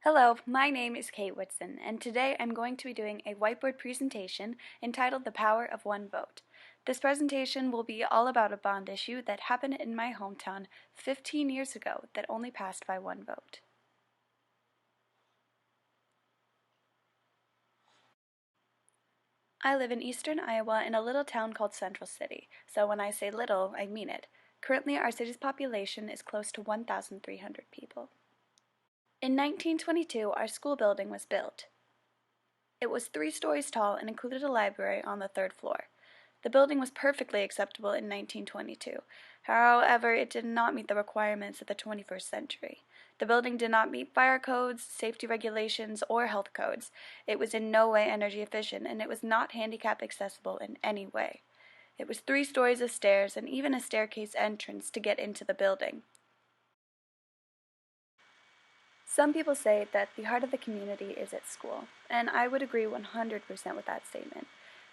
Hello, my name is Kate Whitson, and today I'm going to be doing a whiteboard presentation entitled The Power of One Vote. This presentation will be all about a bond issue that happened in my hometown 15 years ago that only passed by one vote. I live in eastern Iowa in a little town called Central City, so when I say little, I mean it. Currently, our city's population is close to 1,300 people. In 1922, our school building was built. It was 3 stories tall and included a library on the 3rd floor. The building was perfectly acceptable in 1922. However, it did not meet the requirements of the 21st century. The building did not meet fire codes, safety regulations, or health codes. It was in no way energy efficient, and it was not handicap accessible in any way. It was 3 stories of stairs and even a staircase entrance to get into the building. Some people say that the heart of the community is at school, and I would agree 100% with that statement.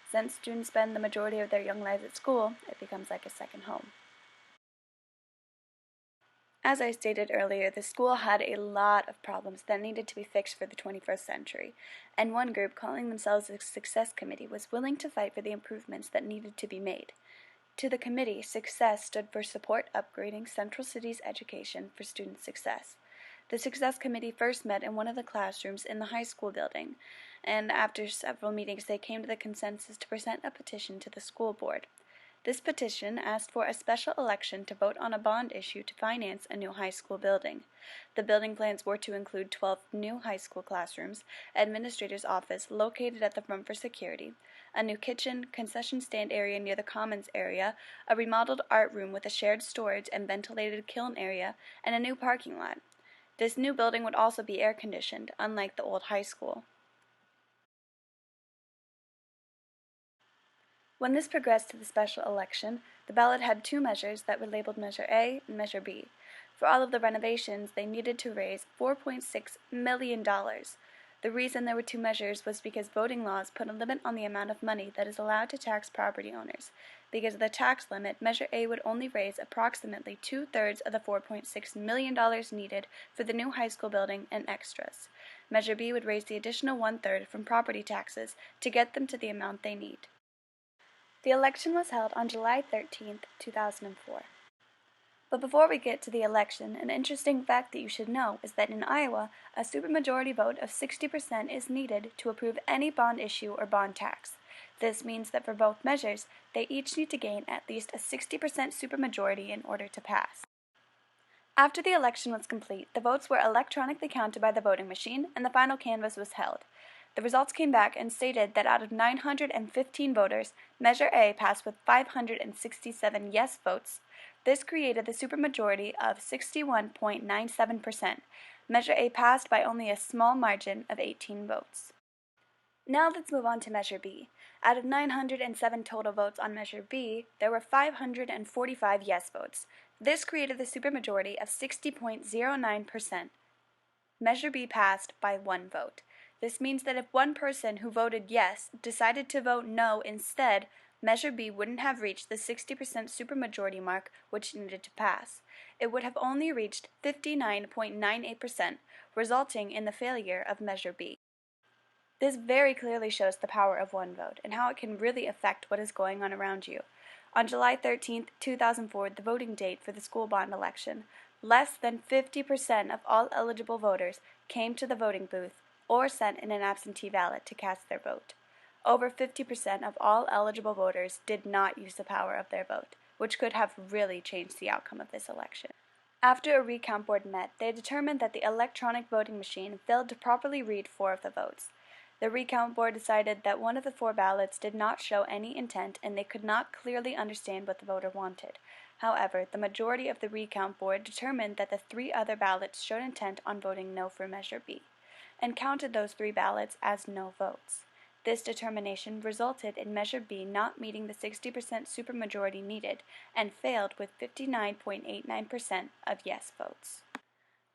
Since students spend the majority of their young lives at school, it becomes like a second home. As I stated earlier, the school had a lot of problems that needed to be fixed for the 21st century, and one group, calling themselves the Success Committee, was willing to fight for the improvements that needed to be made. To the committee, Success stood for Support Upgrading Central City's Education for Student Success. The Success Committee first met in one of the classrooms in the high school building, and after several meetings they came to the consensus to present a petition to the school board. This petition asked for a special election to vote on a bond issue to finance a new high school building. The building plans were to include 12 new high school classrooms, administrator's office located at the front for security, a new kitchen, concession stand area near the commons area, a remodeled art room with a shared storage and ventilated kiln area, and a new parking lot. This new building would also be air-conditioned, unlike the old high school. When this progressed to the special election, the ballot had 2 measures that were labeled Measure A and Measure B. For all of the renovations, they needed to raise $4.6 million. The reason there were 2 measures was because voting laws put a limit on the amount of money that is allowed to tax property owners. Because of the tax limit, Measure A would only raise approximately 2/3 of the $4.6 million needed for the new high school building and extras. Measure B would raise the additional 1/3 from property taxes to get them to the amount they need. The election was held on July 13, 2004. But before we get to the election, an interesting fact that you should know is that in Iowa, a supermajority vote of 60% is needed to approve any bond issue or bond tax. This means that for both measures, they each need to gain at least a 60% supermajority in order to pass. After the election was complete, the votes were electronically counted by the voting machine, and the final canvass was held. The results came back and stated that out of 915 voters, Measure A passed with 567 yes votes. This created the supermajority of 61.97%. Measure A passed by only a small margin of 18 votes. Now let's move on to Measure B. Out of 907 total votes on Measure B, there were 545 yes votes. This created the supermajority of 60.09%. Measure B passed by 1 vote. This means that if one person who voted yes decided to vote no instead, Measure B wouldn't have reached the 60% supermajority mark which needed to pass. It would have only reached 59.98%, resulting in the failure of Measure B. This very clearly shows the power of one vote and how it can really affect what is going on around you. On July 13, 2004, the voting date for the school bond election, less than 50% of all eligible voters came to the voting booth or sent in an absentee ballot to cast their vote. Over 50% of all eligible voters did not use the power of their vote, which could have really changed the outcome of this election. After a recount board met, they determined that the electronic voting machine failed to properly read 4 of the votes. The recount board decided that one of the 4 ballots did not show any intent and they could not clearly understand what the voter wanted. However, the majority of the recount board determined that the 3 other ballots showed intent on voting no for Measure B, and counted those 3 ballots as no votes. This determination resulted in Measure B not meeting the 60% supermajority needed and failed with 59.89% of yes votes.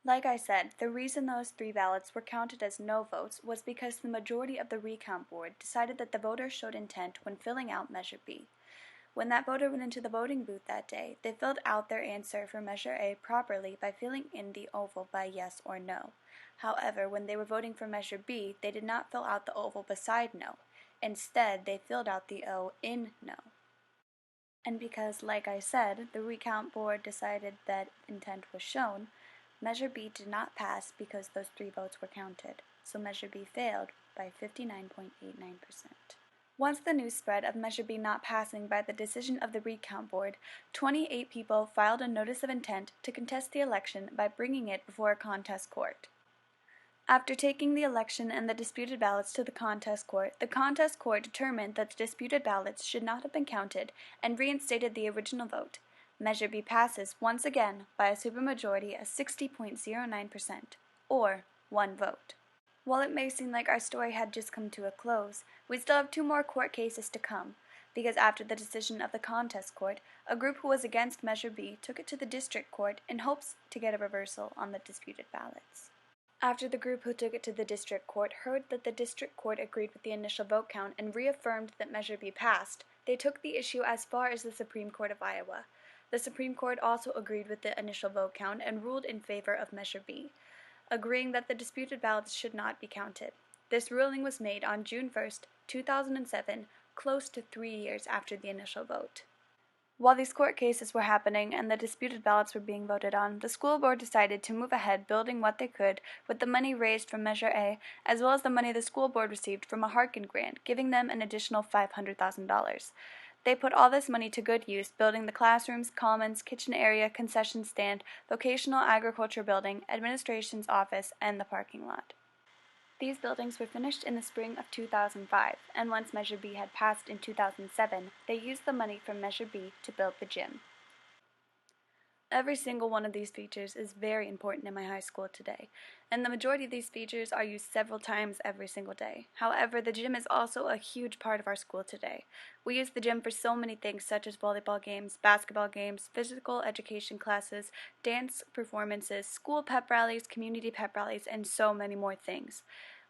Like I said, the reason those 3 ballots were counted as no votes was because the majority of the recount board decided that the voters showed intent when filling out Measure B. When that voter went into the voting booth that day, they filled out their answer for Measure A properly by filling in the oval by yes or no. However, when they were voting for Measure B, they did not fill out the oval beside no. Instead, they filled out the O in no. And because, like I said, the recount board decided that intent was shown, Measure B did not pass because those 3 votes were counted, so Measure B failed by 59.89%. Once the news spread of Measure B not passing by the decision of the recount board, 28 people filed a notice of intent to contest the election by bringing it before a contest court. After taking the election and the disputed ballots to the contest court determined that the disputed ballots should not have been counted and reinstated the original vote. Measure B passes once again by a supermajority of 60.09%, or 1 vote. While it may seem like our story had just come to a close, we still have 2 more court cases to come, because after the decision of the contest court, a group who was against Measure B took it to the district court in hopes to get a reversal on the disputed ballots. After the group who took it to the district court heard that the district court agreed with the initial vote count and reaffirmed that Measure B passed, they took the issue as far as the Supreme Court of Iowa. The Supreme Court also agreed with the initial vote count and ruled in favor of Measure B, agreeing that the disputed ballots should not be counted. This ruling was made on June 1, 2007, close to 3 years after the initial vote. While these court cases were happening and the disputed ballots were being voted on, the school board decided to move ahead building what they could with the money raised from Measure A, as well as the money the school board received from a Harkin grant, giving them an additional $500,000. They put all this money to good use, building the classrooms, commons, kitchen area, concession stand, vocational agriculture building, administration's office, and the parking lot. These buildings were finished in the spring of 2005, and once Measure B had passed in 2007, they used the money from Measure B to build the gym. Every single one of these features is very important in my high school today, and the majority of these features are used several times every single day. However, the gym is also a huge part of our school today. We use the gym for so many things such as volleyball games, basketball games, physical education classes, dance performances, school pep rallies, community pep rallies, and so many more things.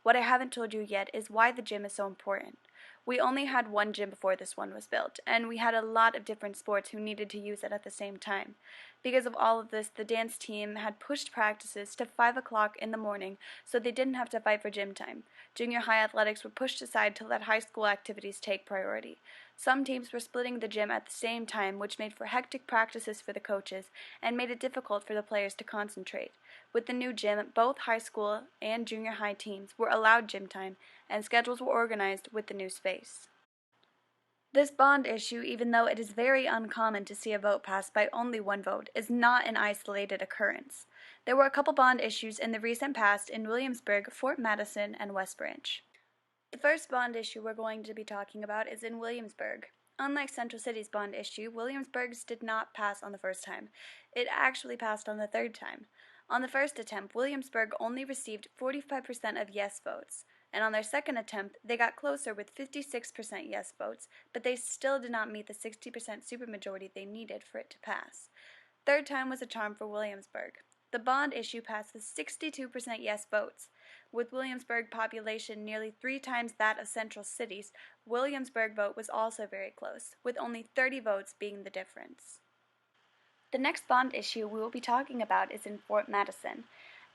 What I haven't told you yet is why the gym is so important. We only had one gym before this one was built, and we had a lot of different sports who needed to use it at the same time. Because of all of this, the dance team had pushed practices to 5 o'clock in the morning so they didn't have to fight for gym time. Junior high athletics were pushed aside to let high school activities take priority. Some teams were splitting the gym at the same time, which made for hectic practices for the coaches and made it difficult for the players to concentrate. With the new gym, both high school and junior high teams were allowed gym time, and schedules were organized with the new space. This bond issue, even though it is very uncommon to see a vote passed by only 1 vote, is not an isolated occurrence. There were a couple bond issues in the recent past in Williamsburg, Fort Madison, and West Branch. The first bond issue we're going to be talking about is in Williamsburg. Unlike Central City's bond issue, Williamsburg's did not pass on the first time. It actually passed on the 3rd time. On the first attempt, Williamsburg only received 45% of yes votes, and on their second attempt, they got closer with 56% yes votes, but they still did not meet the 60% supermajority they needed for it to pass. Third time was a charm for Williamsburg. The bond issue passed with 62% yes votes. With Williamsburg population nearly 3 times that of Central City's, Williamsburg vote was also very close, with only 30 votes being the difference. The next bond issue we will be talking about is in Fort Madison.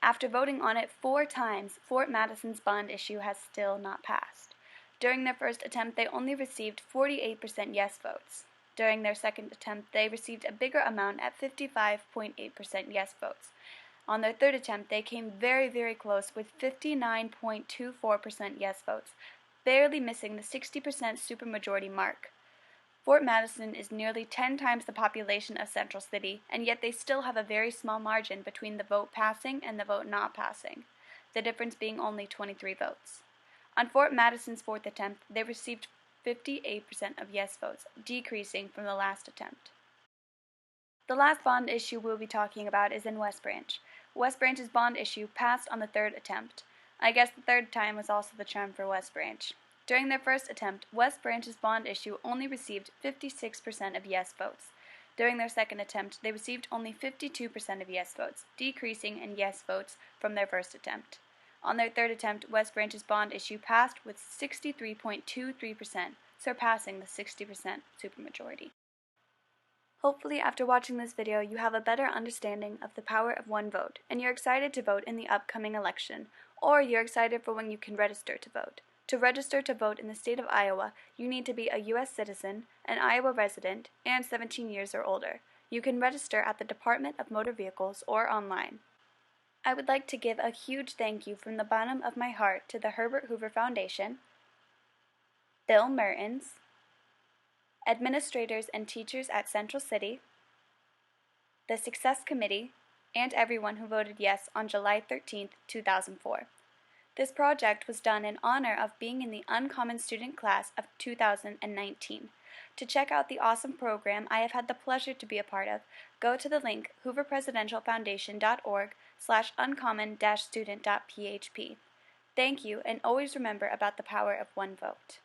After voting on it 4 times, Fort Madison's bond issue has still not passed. During their first attempt, they only received 48% yes votes. During their second attempt, they received a bigger amount at 55.8% yes votes. On their third attempt, they came very, very close with 59.24% yes votes, barely missing the 60% supermajority mark. Fort Madison is nearly 10 times the population of Central City, and yet they still have a very small margin between the vote passing and the vote not passing, the difference being only 23 votes. On Fort Madison's fourth attempt, they received 58% of yes votes, decreasing from the last attempt. The last bond issue we'll be talking about is in West Branch. West Branch's bond issue passed on the 3rd attempt. I guess the 3rd time was also the charm for West Branch. During their first attempt, West Branch's bond issue only received 56% of yes votes. During their second attempt, they received only 52% of yes votes, decreasing in yes votes from their first attempt. On their third attempt, West Branch's bond issue passed with 63.23%, surpassing the 60% supermajority. Hopefully after watching this video you have a better understanding of the power of one vote, and you're excited to vote in the upcoming election, or you're excited for when you can register to vote. To register to vote in the state of Iowa, you need to be a U.S. citizen, an Iowa resident, and 17 years or older. You can register at the Department of Motor Vehicles or online. I would like to give a huge thank you from the bottom of my heart to the Herbert Hoover Foundation, Bill Mertens, administrators and teachers at Central City, the Success Committee, and everyone who voted yes on July 13, 2004. This project was done in honor of being in the Uncommon Student Class of 2019. To check out the awesome program I have had the pleasure to be a part of, go to the link hooverpresidentialfoundation.org/uncommon-student.php. Thank you, and always remember about the power of one vote.